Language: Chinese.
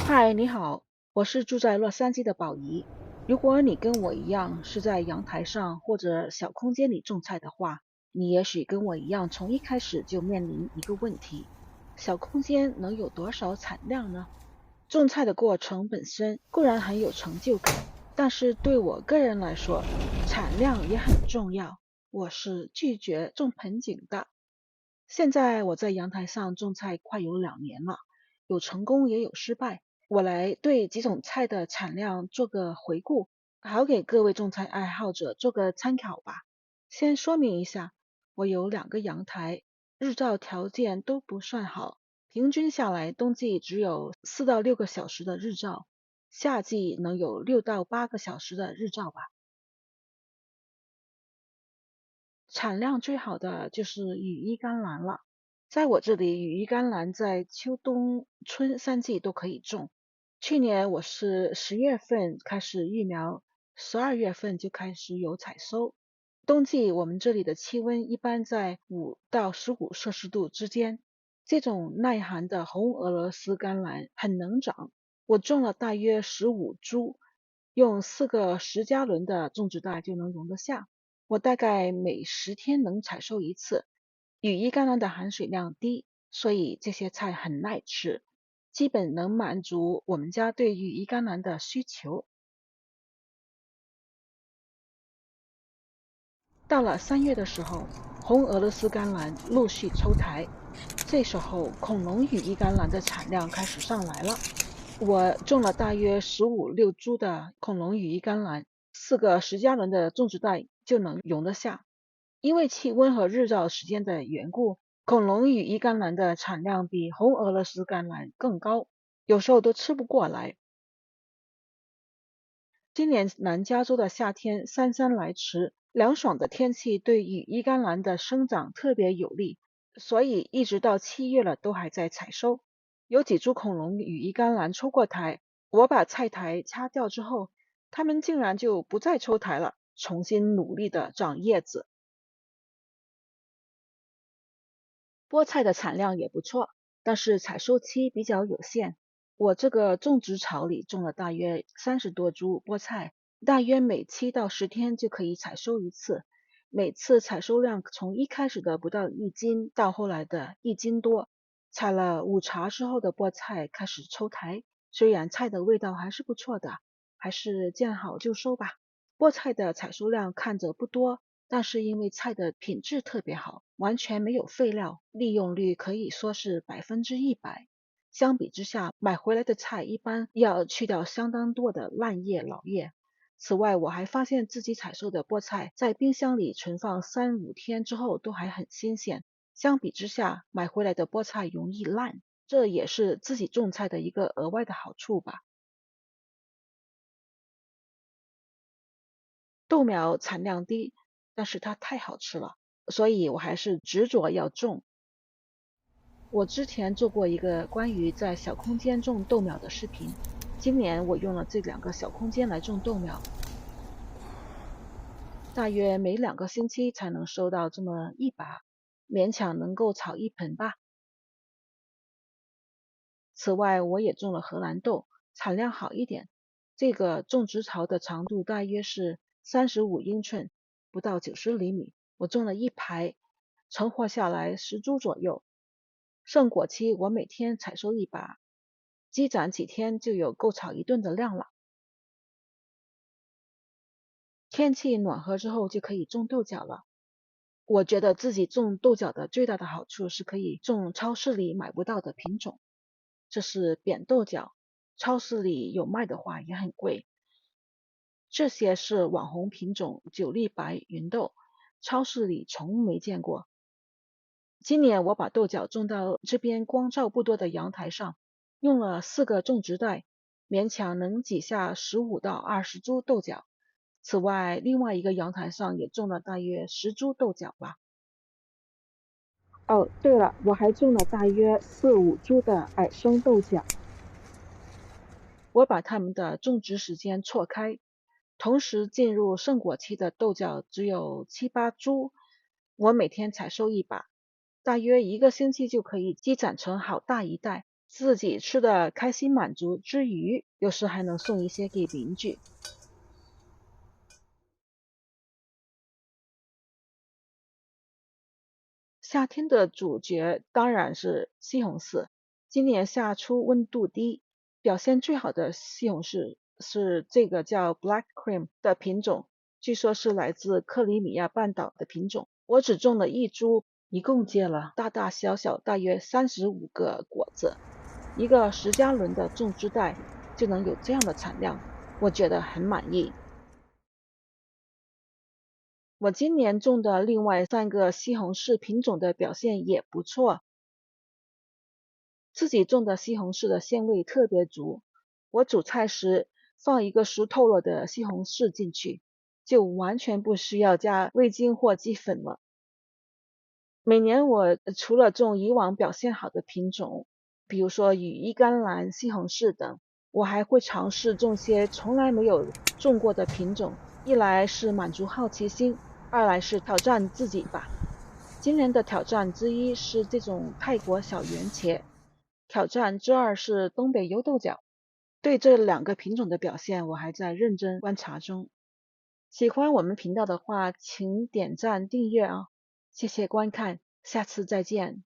嗨，你好，我是住在洛杉矶的宝仪。如果你跟我一样是在阳台上或者小空间里种菜的话，你也许跟我一样，从一开始就面临一个问题：小空间能有多少产量呢？种菜的过程本身固然很有成就感，但是对我个人来说，产量也很重要。我是拒绝种盆景的。现在我在阳台上种菜快有2年了，有成功也有失败。我来对几种菜的产量做个回顾，好给各位种菜爱好者做个参考吧。先说明一下，我有2个阳台，日照条件都不算好，平均下来冬季只有4到6个小时的日照，夏季能有6到8个小时的日照吧。产量最好的就是羽衣甘蓝了。在我这里，羽衣甘蓝在秋冬春3季都可以种。去年我是10月份开始育苗，12月份就开始有采收。冬季我们这里的气温一般在5到15摄氏度之间。这种耐寒的红俄罗斯甘蓝很能长，我种了大约15株，用4个10加仑的种植袋就能容得下。我大概每10天能采收一次。羽衣甘蓝的含水量低，所以这些菜很耐吃，基本能满足我们家对羽衣甘蓝的需求。到了3月的时候，红俄罗斯甘蓝陆续抽台，这时候恐龙羽衣甘蓝的产量开始上来了。我种了大约15、16株的恐龙羽衣甘蓝，4个10加仑的种植袋就能容得下。因为气温和日照时间的缘故，恐龙羽衣甘蓝的产量比红俄罗斯甘蓝更高，有时候都吃不过来。今年南加州的夏天姗姗来迟，凉爽的天气对羽衣甘蓝的生长特别有利，所以一直到7月了都还在采收。有几株恐龙羽衣甘蓝抽过台，我把菜台掐掉之后，它们竟然就不再抽台了，重新努力的长叶子。菠菜的产量也不错，但是采收期比较有限。我这个种植槽里种了大约30多株菠菜，大约每7到10天就可以采收一次。每次采收量从一开始的不到1斤，到后来的1斤多。采了5茬之后的菠菜开始抽台，虽然菜的味道还是不错的，还是见好就收吧。菠菜的采收量看着不多，但是因为菜的品质特别好，完全没有废料，利用率可以说是100%。相比之下，买回来的菜一般要去掉相当多的烂叶老叶。此外，我还发现自己采收的菠菜在冰箱里存放3、5天之后都还很新鲜，相比之下，买回来的菠菜容易烂，这也是自己种菜的一个额外的好处吧。豆苗产量低，但是它太好吃了，所以我还是执着要种。我之前做过一个关于在小空间种豆苗的视频，今年我用了这2个小空间来种豆苗，大约每2个星期才能收到这么一把，勉强能够炒一盆吧。此外，我也种了荷兰豆，产量好一点。这个种植槽的长度大约是35英寸，不到90厘米。我种了一排，成活下来10株左右。盛果期我每天采收一把，积攒几天就有够炒一顿的量了。天气暖和之后就可以种豆角了。我觉得自己种豆角的最大的好处是可以种超市里买不到的品种，这是扁豆角，超市里有卖的话也很贵。这些是网红品种九粒白芸豆，超市里从没见过。今年我把豆角种到这边光照不多的阳台上，用了4个种植袋，勉强能挤下15到20株豆角。此外，另外一个阳台上也种了大约10株豆角吧。哦，对了，我还种了大约4、5株的矮生豆角。我把它们的种植时间错开，同时进入盛果期的豆角只有7、8株，我每天采收一把，大约1个星期就可以积攒成好大一袋。自己吃的开心满足之余，有时还能送一些给邻居。夏天的主角当然是西红柿。今年夏初温度低，表现最好的西红柿是这个叫 Black Cream 的品种，据说是来自克里米亚半岛的品种。我只种了一株，一共结了大大小小大约35个果子。一个10加仑的种植袋就能有这样的产量，我觉得很满意。我今年种的另外3个西红柿品种的表现也不错，自己种的西红柿的鲜味特别足。我煮菜时放一个熟透了的西红柿进去，就完全不需要加味精或鸡粉了。每年我除了种以往表现好的品种，比如说羽衣甘蓝、西红柿等，我还会尝试种些从来没有种过的品种。一来是满足好奇心，二来是挑战自己吧。今年的挑战之一是这种泰国小圆茄，挑战之二是东北油豆角。对这2个品种的表现，我还在认真观察中。喜欢我们频道的话，请点赞订阅啊，谢谢观看，下次再见。